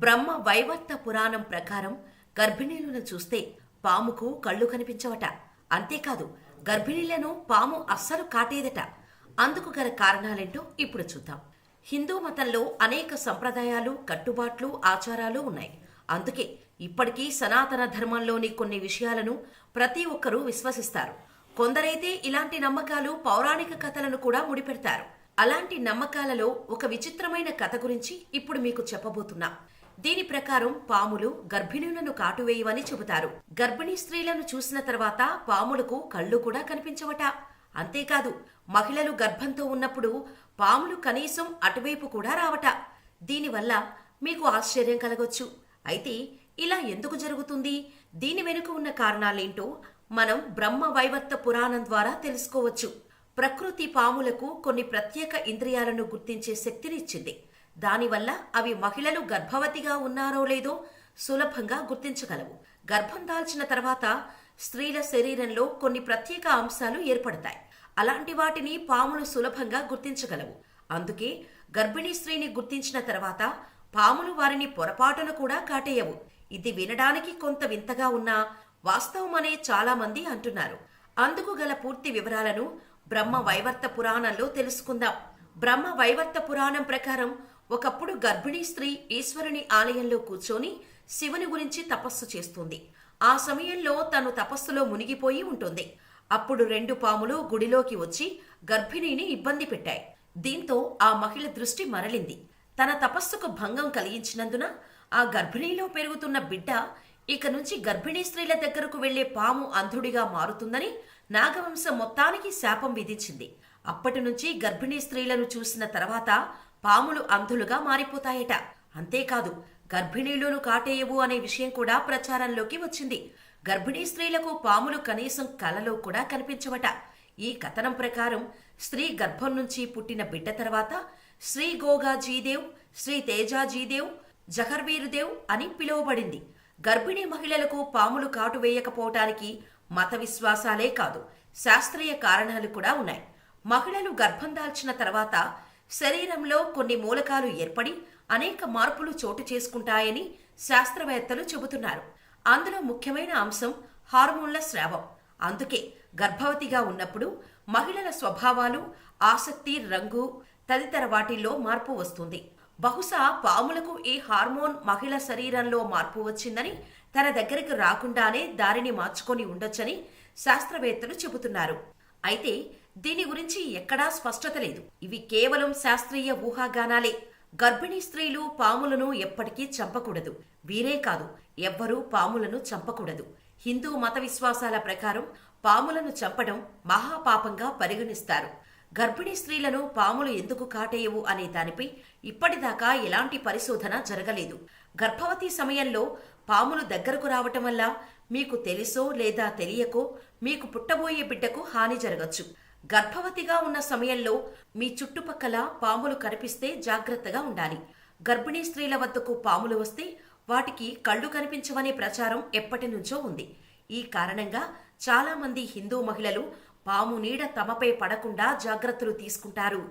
బ్రహ్మ వైవర్త పురాణం ప్రకారం గర్భిణీలను చూస్తే పాముకు కళ్ళు కనిపించవట. అంతేకాదు, గర్భిణీలను పాము అస్సలు కాటేదట. అందుకు గల కారణాలేంటో ఇప్పుడు చూద్దాం. హిందూ మతంలో అనేక సంప్రదాయాలు, కట్టుబాట్లు, ఆచారాలు ఉన్నాయి. అందుకే ఇప్పటికీ సనాతన ధర్మంలోని కొన్ని విషయాలను ప్రతి ఒక్కరూ విశ్వసిస్తారు. కొందరైతే ఇలాంటి నమ్మకాలు, పౌరాణిక కథలను కూడా ముడిపెడతారు. అలాంటి నమ్మకాలలో ఒక విచిత్రమైన కథ గురించి ఇప్పుడు మీకు చెప్పబోతున్నా. దీని ప్రకారం పాములు గర్భిణులను కాటువేయవని చెబుతారు. గర్భిణీ స్త్రీలను చూసిన తర్వాత పాములకు కళ్ళు కూడా కనిపించవట. అంతేకాదు, మహిళలు గర్భంతో ఉన్నప్పుడు పాములు కనీసం అటువైపు కూడా రావట. దీనివల్ల మీకు ఆశ్చర్యం కలగొచ్చు. అయితే ఇలా ఎందుకు జరుగుతుంది, దీని వెనుక ఉన్న కారణాలేంటో మనం బ్రహ్మ వైవర్త పురాణం ద్వారా తెలుసుకోవచ్చు. ప్రకృతి పాములకు కొన్ని ప్రత్యేక ఇంద్రియాలను గుర్తించే శక్తినిచ్చింది. దానివల్ల అవి మహిళలు గర్భవతిగా ఉన్నారో లేదో సులభంగా గుర్తించగలవు. గర్భం దాల్చిన తర్వాత స్త్రీల శరీరంలో కొన్ని ప్రత్యేక అంశాలు ఏర్పడతాయి. అలాంటి వాటిని పాములు సులభంగా గుర్తించగలవు. అందుకే గర్భిణీ స్త్రీని గుర్తించిన తర్వాత పాములు వారిని పొరపాటున కూడా కాటేయవు. ఇది వినడానికి కొంత వింతగా ఉన్నా వాస్తవమనే చాలా మంది అంటున్నారు. అందుకు గల పూర్తి వివరాలను బ్రహ్మ వైవర్త పురాణంలో తెలుసుకుందాం. బ్రహ్మ వైవర్త పురాణం ప్రకారం ఒకప్పుడు గర్భిణీ స్త్రీ ఈశ్వరుని ఆలయంలో కూర్చొని శివుని గురించి తపస్సు చేస్తుంది. ఆ సమయంలో తను తపస్సులో మునిగిపోయి ఉంటుంది. అప్పుడు 2 పాములు గుడిలోకి వచ్చి గర్భిణీని ఇబ్బంది పెట్టాయి. దీంతో ఆ మహిళ దృష్టి మరలింది. తన తపస్సుకు భంగం కలిగించినందున ఆ గర్భిణీలో పెరుగుతున్న బిడ్డ ఇక నుంచి గర్భిణీ స్త్రీల దగ్గరకు వెళ్లే పాము అంధుడిగా మారుతుందని నాగవంశం మొత్తానికి శాపం విధించింది. అప్పటి నుంచి గర్భిణీ స్త్రీలను చూసిన తర్వాత పాములు అంధులుగా మారిపోతాయట. అంతేకాదు, గర్భిణీలను కాటేయవు అనే విషయం కూడా ప్రచారంలోకి వచ్చింది. గర్భిణీ స్త్రీలకు పాములు కనీసం కలలో కూడా కనిపించవట. ఈ కథనం ప్రకారం స్త్రీ గర్భం నుంచి పుట్టిన బిడ్డ తర్వాత శ్రీ గోగాజీదేవ్, శ్రీ తేజాజీదేవ్, జహర్వీరుదేవ్ అని పిలువబడింది. గర్భిణీ మహిళలకు పాములు కాటు వేయకపోవటానికి మత విశ్వాసాలే కాదు, శాస్త్రీయ కారణాలు కూడా ఉన్నాయి. మహిళలు గర్భం దాల్చిన తర్వాత శరీరంలో కొన్ని మూలకాలు ఏర్పడి అనేక మార్పులు చోటు చేసుకుంటాయని శాస్త్రవేత్తలు చెబుతున్నారు. అందులో ముఖ్యమైన అంశం హార్మోన్ల స్రావం. అందుకే గర్భవతిగా ఉన్నప్పుడు మహిళల స్వభావాలు, ఆసక్తి, రంగు తదితర వాటిల్లో మార్పు వస్తుంది. బహుశా పాములకు ఈ హార్మోన్ మహిళ శరీరంలో మార్పు వచ్చిందని తన దగ్గరికి రాకుండానే దారిని మార్చుకొని ఉండొచ్చని శాస్త్రవేత్తలు చెబుతున్నారు. అయితే దీని గురించి ఎక్కడా స్పష్టత లేదు. ఇవి కేవలం శాస్త్రీయ ఊహాగానాలే. గర్భిణీ స్త్రీలు పాములను ఎప్పటికీ చంపకూడదు. వీరే కాదు, ఎవ్వరూ పాములను చంపకూడదు. హిందూ మత విశ్వాసాల ప్రకారం పాములను చంపడం మహాపాపంగా పరిగణిస్తారు. గర్భిణీ స్త్రీలను పాములు ఎందుకు కాటేయవు అనే దానిపై ఇప్పటిదాకా ఎలాంటి పరిశోధన జరగలేదు. గర్భవతి సమయంలో పాములు దగ్గరకు రావటం వల్ల మీకు తెలుసో లేదా తెలియకో మీకు పుట్టబోయే బిడ్డకు హాని జరగచ్చు. గర్భవతిగా ఉన్న సమయంలో మీ చుట్టుపక్కల పాములు కనిపిస్తే జాగ్రత్తగా ఉండాలి. గర్భిణీ స్త్రీల వద్దకు పాములు వస్తే వాటికి కళ్ళు కనిపించవనే ప్రచారం ఎప్పటి నుంచో ఉంది. ఈ కారణంగా చాలా మంది హిందూ మహిళలు పాము నీడ తమపై పడకుండా జాగ్రత్తలు తీసుకుంటారు.